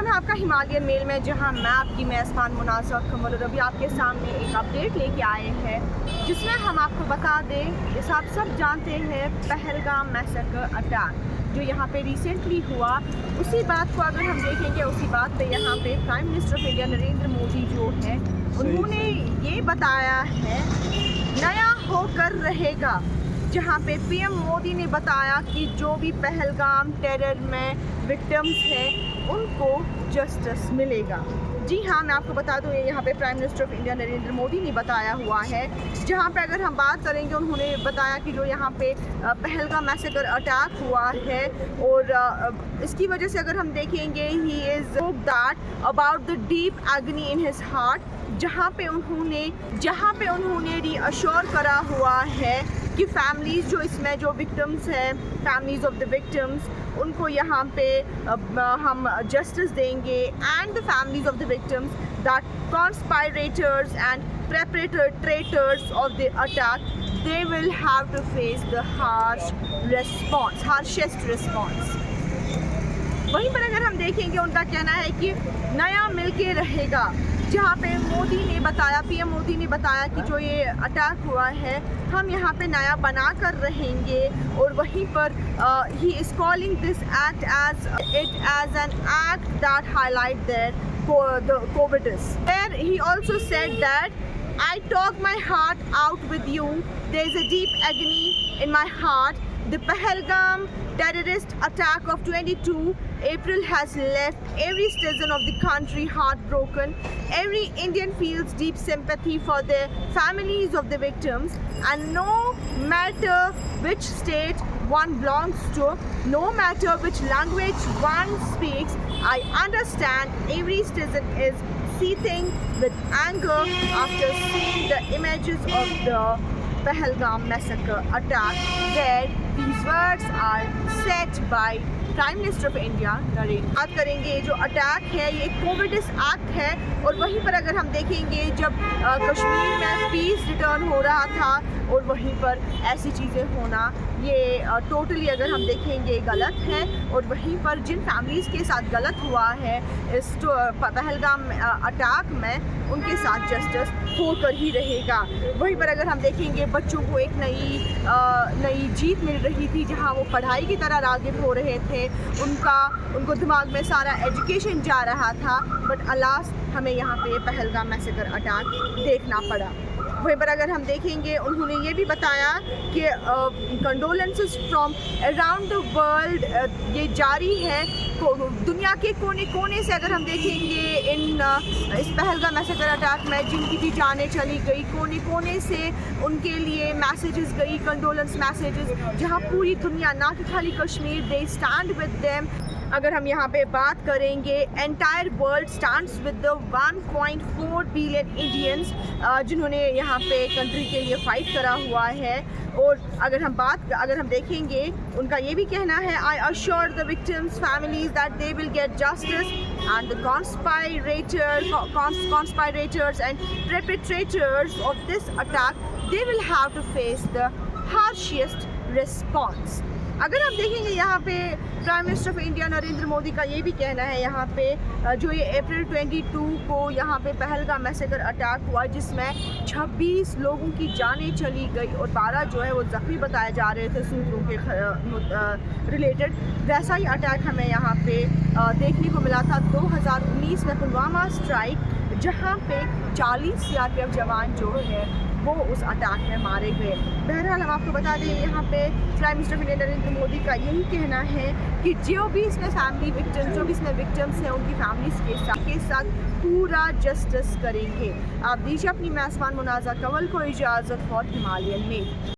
है आपका Himalayan mail में, जहां मैं आपकी मेज़बान मुनाज़ा कमर और अभी आपके सामने एक अपडेट लेके आए हैं, जिसमें हम आपको बता दें, जैसा आप सब जानते हैं, पहलगाम मैसेकर अटैक जो यहाँ पे रिसेंटली हुआ, उसी बात को अगर हम देखेंगे, उसी बात पे यहाँ पे prime minister of India Narendra Modi जो है, उन्होंने ये बताया है नया होकर रहेगा, जहाँ पे पीएम मोदी ने बताया कि जो भी पहलगाम टेरर में विक्टिम्स हैं उनको जस्टिस मिलेगा। जी हाँ, मैं आपको बता दूँ, यहाँ पे prime minister of India Narendra Modi ने बताया हुआ है, जहाँ पे अगर हम बात करेंगे, उन्होंने बताया कि जो यहाँ पे पहलगाम मैसेकर अटैक हुआ है और इसकी वजह से अगर हम देखेंगे, he is that about the deep agony in his heart, जहाँ पे उन्होंने रीअश्योर करा हुआ है कि फैमिलीज़ जो इसमें जो विक्टिम्स हैं, फैमिलीज़ ऑफ द विक्टिम्स, उनको यहाँ पे हम जस्टिस देंगे, and the families of the victims that conspirators and perpetrators of the attack, they will have to face the harshest response। वहीं पर अगर हम देखेंगे, उनका कहना है कि नया मिलके रहेगा, जहाँ पे मोदी ने बताया, पीएम मोदी ने बताया कि जो ये अटैक हुआ है, हम यहाँ पे नया बना कर रहेंगे, और वहीं पर ही is calling this act as an act that highlight that the cowardice. There he also said that I talk my heart out with you. There is a deep agony in my heart. The Pahalgam terrorist attack of 22 April has left every citizen of the country heartbroken. Every Indian feels deep sympathy for the families of the victims, and no matter which state one belongs to, no matter which language one speaks, I understand every citizen is seething with anger after seeing the images of the Pahalgam massacre attack, where these words are said by prime minister of India Narendra. बात करेंगे, जो attack है ये कोविडिस act है, और वहीं पर अगर हम देखेंगे, जब कश्मीर में पीस रिटर्न हो रहा था और वहीं पर ऐसी चीज़ें होना, ये टोटली अगर हम देखेंगे गलत है, और वहीं पर जिन फैमिलीज़ के साथ गलत हुआ है इस पहलगाम अटैक में, उनके साथ जस्टिस होकर ही रहेगा। वहीं पर अगर हम देखेंगे, बच्चों को एक नई जीत मिल रही थी, जहां वो पढ़ाई की तरह राग़िब हो रहे थे, उनको दिमाग में सारा एजुकेशन जा रहा था, बट अलास हमें यहाँ पे पहलगाम मैसेकर अटैक देखना पड़ा। वहीं पर अगर हम देखेंगे, उन्होंने ये भी बताया कि condolences from around the world ये जारी है, दुनिया के कोने कोने से अगर हम देखेंगे, इस पहलगाम मैसेकर अटैक में जिनकी भी जानें चली गई, कोने कोने से उनके लिए मैसेजेस गई, कंडोलेंस मैसेजेस, जहां पूरी दुनिया, ना कि खाली Kashmir, they stand with them. अगर हम यहाँ पे बात करेंगे, entire world stands with the 1.4 billion Indians, जिन्होंने यहाँ पे कंट्री के लिए फ़ाइट करा हुआ है। और अगर हम देखेंगे, उनका ये भी कहना है, I assure the victims families that they will get justice, and the conspirators and perpetrators of this attack, they will have to face the harshest response। अगर हम देखेंगे, यहाँ पे prime minister of India Narendra Modi का ये भी कहना है, यहाँ पे जो ये अप्रैल 22 को यहाँ पे पहलगाम मैसेकर अटैक हुआ, जिसमें 26 लोगों की जानें चली गई और 12 जो है वो ज़ख्मी बताए जा रहे थे सूत्रों के रिलेटेड। वैसा ही अटैक हमें यहाँ पे देखने को मिला था 2019 में पुलवामा स्ट्राइक, जहाँ पे 40 सीआरपीएफ जवान जो है वो उस अटैक में मारे गए। बहरहाल हम आपको बता दें, यहाँ पे prime minister of India Narendra Modi का यही कहना है कि जो भी इसमें विक्टिम्स हैं, उनकी फैमिलीज़ के साथ पूरा जस्टिस करेंगे। आप दीजिए अपनी मेज़बान मुनाज़ा कंवल को इजाज़त फॉर हिमालयन में।